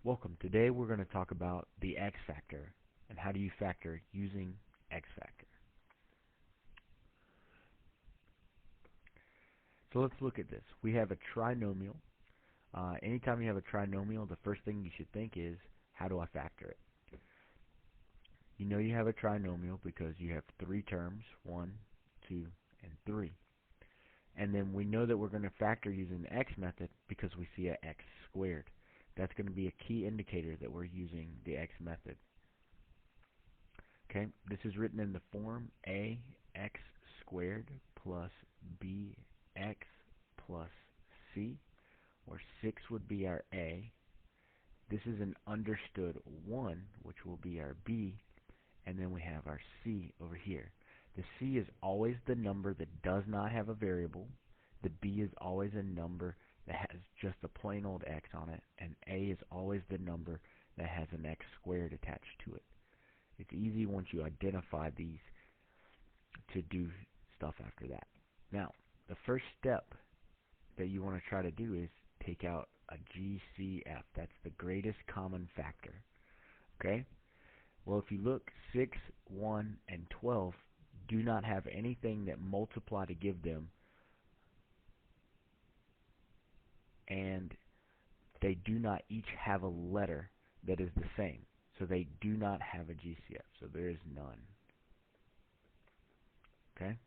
Welcome. Today we're going to talk about the X factor and how do you factor using X factor. So let's look at this. We have a trinomial. Anytime you have a trinomial, the first thing you should think is, how do I factor it? You know you have a trinomial because you have three terms, 1, 2, and 3. And then we know that we're going to factor using the X method because we see a X squared. That's going to be a key indicator that we're using the X method. Okay, this is written in the form ax squared plus bx plus c, where 6 would be our a. This is an understood 1, which will be our b, and then we have our c over here. The c is always the number that does not have a variable. The b is always a number that has just a plain old x on it, and a is always the number that has an x squared attached to it. It's easy once you identify these to do stuff after that. Now, the first step that you want to try to do is take out a GCF. That's the greatest common factor. Okay? Well, if you look, 6, 1, and 12 do not have anything that multiply to give them, and they do not each have a letter that is the same. So they do not have a GCF. So there is none. Okay?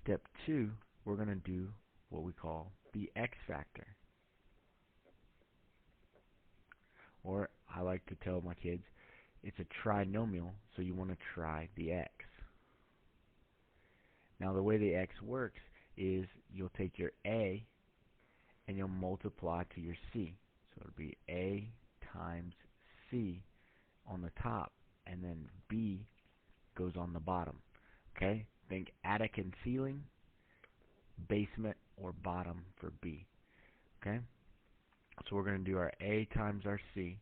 Step 2, we're going to do what we call the X factor. Or I like to tell my kids, it's a trinomial, so you want to try the X. Now the way the X works is you'll take your A and you'll multiply to your C. So it'll be A times C on the top, and then B goes on the bottom. Okay? Think attic and ceiling, basement or bottom for B. Okay? So we're going to do our A times our C,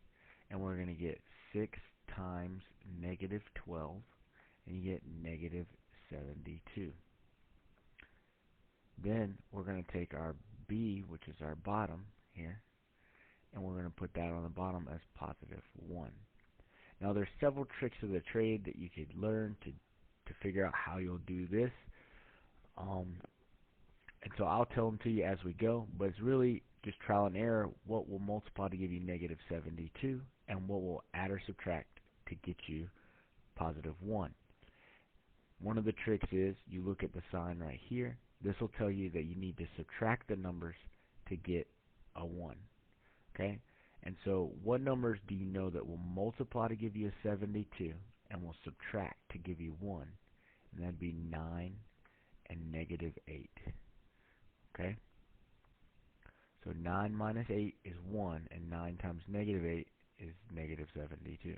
and we're going to get 6 times negative 12, and you get negative 72. Then we're going to take our B, which is our bottom here, and we're going to put that on the bottom as positive 1. Now there's several tricks of the trade that you could learn to figure out how you'll do this. And so I'll tell them to you as we go, but it's really just trial and error. What will multiply to give you negative 72, and what will add or subtract to get you positive 1. One of the tricks is you look at the sign right here. This will tell you that you need to subtract the numbers to get a 1. Okay? And so what numbers do you know that will multiply to give you a 72 and will subtract to give you 1? And that'd be 9 and negative 8. Okay? So 9 minus 8 is 1, and 9 times negative 8 is negative 72.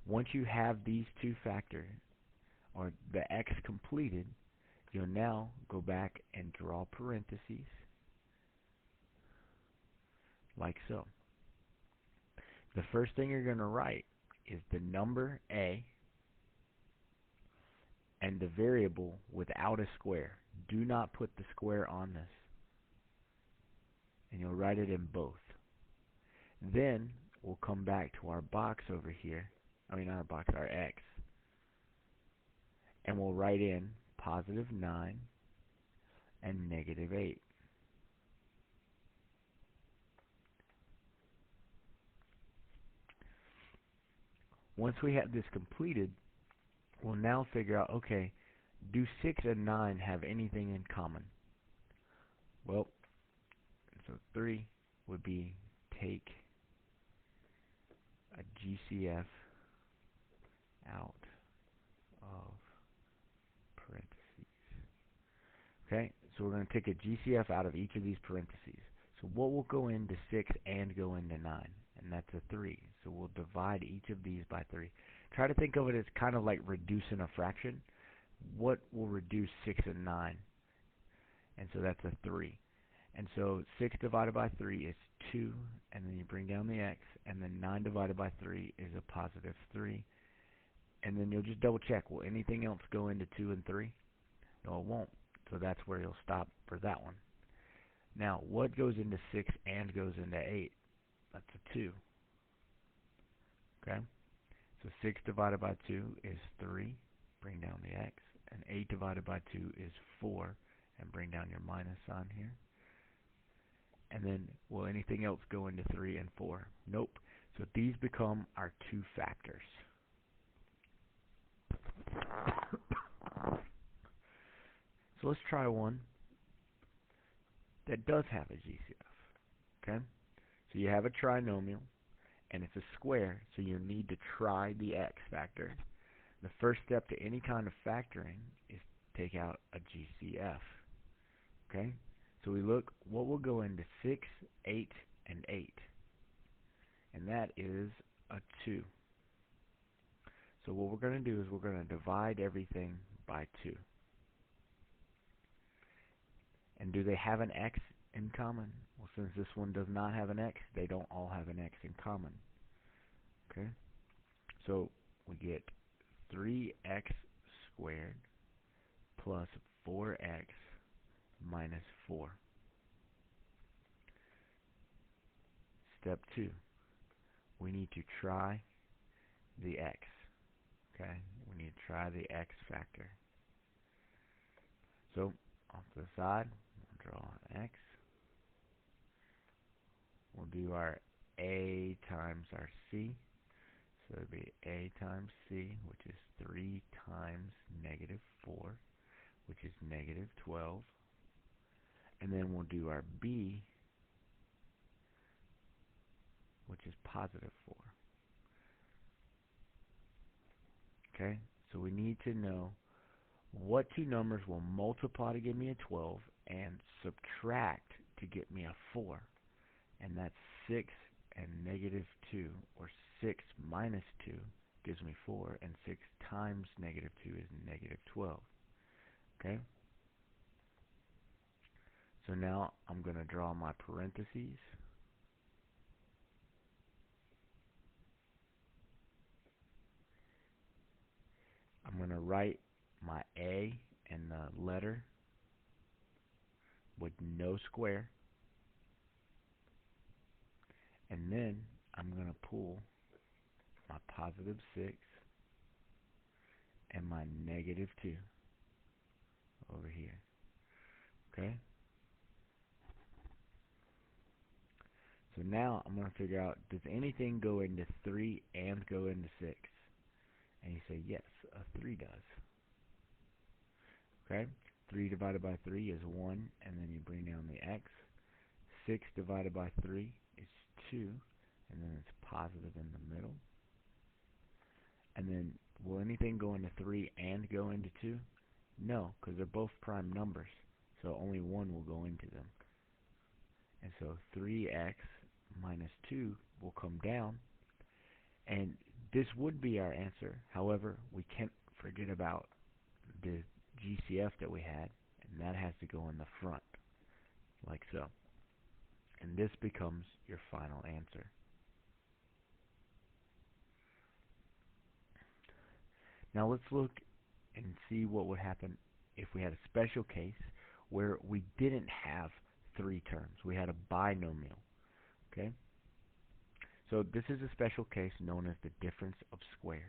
Once you have these two factors, or the X completed, you'll now go back and draw parentheses, like so. The first thing you're going to write is the number A and the variable without a square. Do not put the square on this. And you'll write it in both. Then we'll come back to our box over here. I mean, not our box, our X. And we'll write in positive 9 and negative 8. Once we have this completed, we'll now figure out, okay, do 6 and 9 have anything in common? Well, so 3 would be take a GCF out of parentheses. Okay, so we're going to take a GCF out of each of these parentheses. So what will go into 6 and go into 9? And that's a 3. So we'll divide each of these by 3. Try to think of it as kind of like reducing a fraction. What will reduce 6 and 9? And so that's a 3. And so 6 divided by 3 is 2, and then you bring down the X, and then 9 divided by 3 is a positive 3. And then you'll just double check, will anything else go into 2 and 3? No, it won't. So that's where you'll stop for that one. Now, what goes into 6 and goes into 8? That's a 2. Okay? So 6 divided by 2 is 3. Bring down the x. And 8 divided by 2 is 4. And bring down your minus sign here. And then, will anything else go into 3 and 4? Nope. So these become our 2 factors. So let's try one that does have a GCF. Okay? So you have a trinomial, and it's a square, so you need to try the x factor. The first step to any kind of factoring is to take out a GCF. Okay? So we look, what will go into 6, 8, and 8? And that is a 2. So what we're going to do is we're going to divide everything by 2. And do they have an x in common? Well, since this one does not have an x, they don't all have an x in common. Okay? So we get 3x squared plus 4x minus 4. Step 2. We need to try the x. Okay? We need to try the x factor. So, off to the side, we'll draw an x. We'll do our a times our c. So it would be a times c, which is 3 times negative 4, which is negative 12. And then we'll do our b, which is positive 4. Okay? So we need to know what two numbers will multiply to give me a 12 and subtract to get me a 4. And that's 6 and negative 2, or 6 minus 2 gives me 4, and 6 times negative 2 is negative 12. Okay? So now I'm going to draw my parentheses. I'm going to write my a and the letter with no square. And then I'm going to pull my positive 6 and my negative 2 over here. Okay? So now I'm going to figure out, does anything go into 3 and go into 6? And you say, yes, a 3 does. Okay? 3 divided by 3 is 1, and then you bring down the x. 6 divided by 3 is 2, and then it's positive in the middle. And then, will anything go into 3 and go into 2? No, because they're both prime numbers, so only one will go into them. And so 3x minus 2 will come down, and this would be our answer. However, we can't forget about the GCF that we had, and that has to go in the front, like so. And this becomes your final answer. Now let's look and see what would happen if we had a special case where we didn't have 3 terms. We had a binomial. Okay? So this is a special case known as the difference of squares.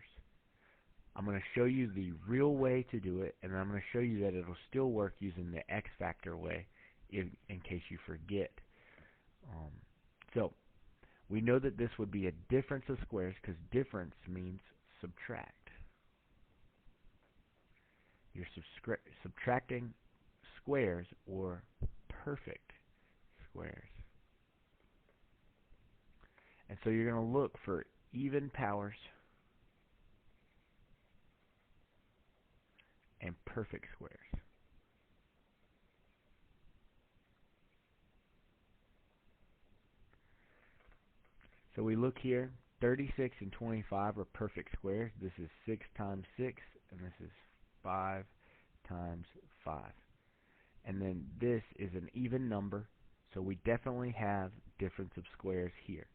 I'm going to show you the real way to do it, and I'm going to show you that it'll still work using the x factor way in case you forget. So we know that this would be a difference of squares because difference means subtract. You're subtracting squares or perfect squares. And so you're going to look for even powers and perfect squares. So we look here, 36 and 25 are perfect squares. This is 6 times 6, and this is 5 times 5. And then this is an even number, so we definitely have difference of squares here.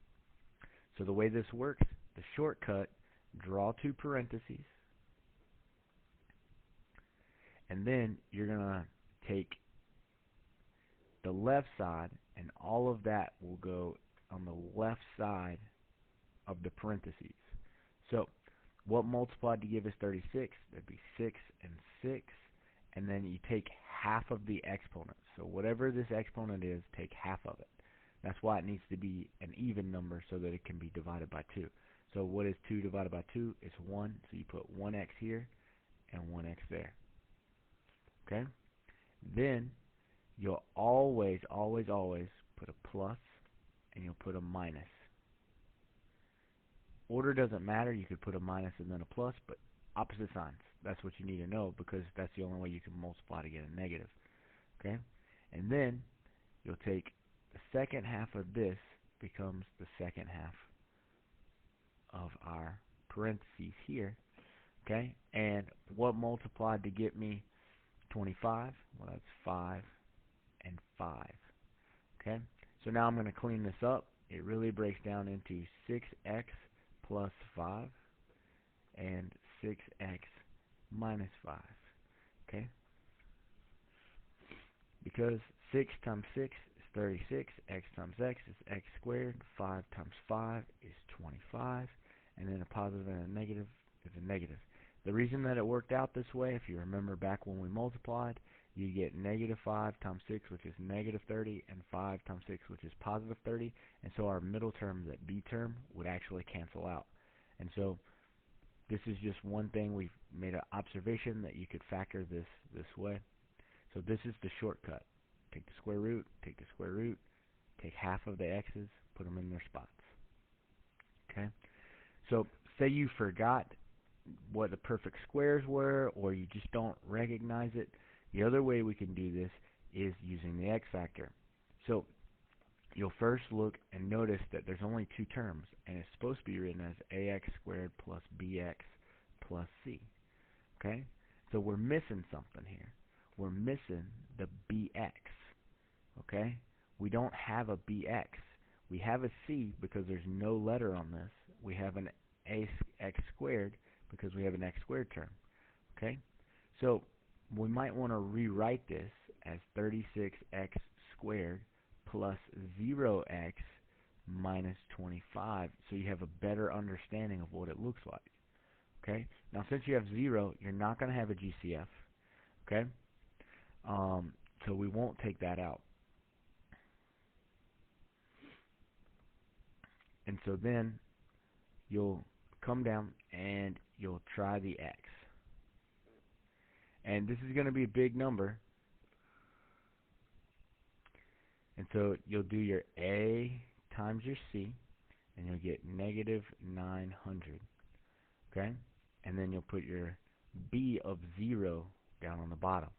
So the way this works, the shortcut, draw 2 parentheses, and then you're going to take the left side, and all of that will go on the left side of the parentheses. So what multiplied to give us 36? That'd be 6 and 6. And then you take half of the exponent. So whatever this exponent is, take half of it. That's why it needs to be an even number so that it can be divided by 2. So what is 2 divided by 2? It's 1. So you put 1x here and 1x there. Okay? Then you'll always, always, always put a plus and you'll put a minus. Order doesn't matter. You could put a minus and then a plus, but opposite signs. That's what you need to know because that's the only way you can multiply to get a negative. Okay? And then you'll take the second half of this becomes the second half of our parentheses here. Okay? And what multiplied to get me 25? Well, that's 5 and 5. Okay? So now I'm going to clean this up. It really breaks down into 6x plus 5 and 6x minus 5. Okay? Because 6 times 6 is 36, x times x is x squared, 5 times 5 is 25, and then a positive and a negative is a negative. The reason that it worked out this way, if you remember back when we multiplied, you get negative 5 times 6, which is negative 30, and 5 times 6, which is positive 30, and so our middle term, that b term, would actually cancel out. And so this is just one thing. We've made an observation that you could factor this way. So this is the shortcut. Take the square root, take half of the x's, put them in their spots. Okay? So say you forgot what the perfect squares were, or you just don't recognize it. The other way we can do this is using the x factor. So you'll first look and notice that there's only two terms, and it's supposed to be written as ax squared plus bx plus c. Okay? So we're missing something here. We're missing the bx. Okay? We don't have a bx. We have a c because there's no letter on this. We have an ax squared because we have an x squared term. Okay? So we might want to rewrite this as 36x squared plus 0x minus 25 so you have a better understanding of what it looks like. Okay? Now since you have 0, you're not going to have a GCF. Okay? So we won't take that out. And so then you'll come down and you'll try the x. And this is going to be a big number. And so you'll do your a times your c, and you'll get negative 900. Okay? And then you'll put your b of 0 down on the bottom.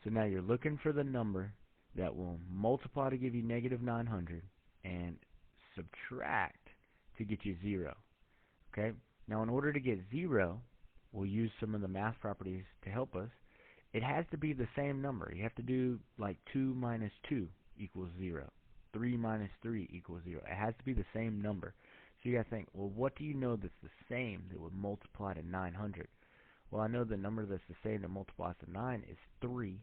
So now you're looking for the number that will multiply to give you negative 900 and subtract to get you 0. Okay? Now in order to get 0, we'll use some of the math properties to help us. It has to be the same number. You have to do like 2 minus 2 equals 0. 3 minus 3 equals 0. It has to be the same number. So you got to think, well, what do you know that's the same that would multiply to 900? Well, I know the number that's the same that multiplies to 9 is 3.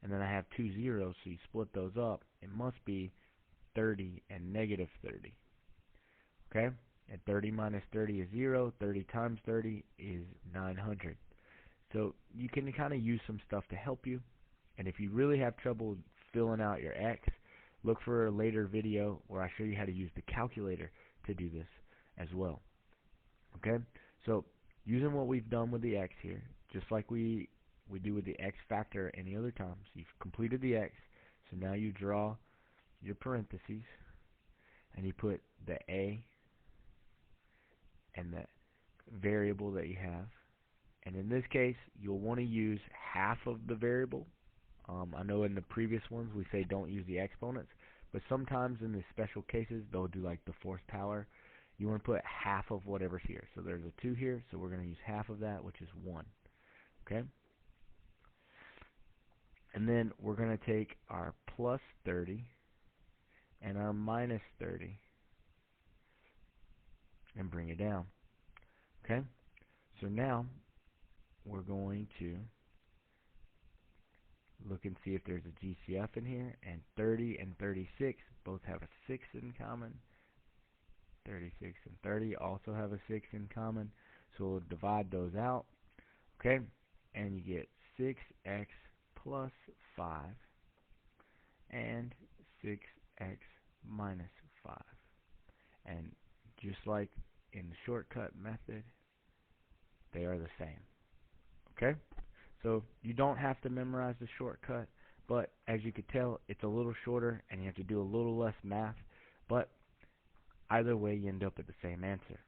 And then I have two zeros, so you split those up. It must be 30 and negative 30. Okay? And 30 minus 30 is 0. 30 times 30 is 900. So you can kind of use some stuff to help you. And if you really have trouble filling out your x, look for a later video where I show you how to use the calculator to do this as well. Okay? So using what we've done with the x here, just like we do with the x factor any other time. So you've completed the x. So now you draw your parentheses and you put the a and the variable that you have. And in this case, you'll want to use half of the variable. I know in the previous ones we say don't use the exponents, but sometimes in the special cases they'll do like the fourth power. You want to put half of whatever's here. So there's a 2 here, so we're going to use half of that, which is 1. Okay? And then we're going to take our plus 30 and our minus 30 and bring it down. Okay? So now we're going to Look and see if there's a GCF in here, and 30 and 36 both have a 6 in common. 36 and 30 also have a 6 in common, so we'll divide those out, okay? And you get 6x plus 5 and 6x minus 5. And just like in the shortcut method, they are the same, okay? So you don't have to memorize the shortcut, but as you could tell, it's a little shorter and you have to do a little less math, but either way you end up at the same answer.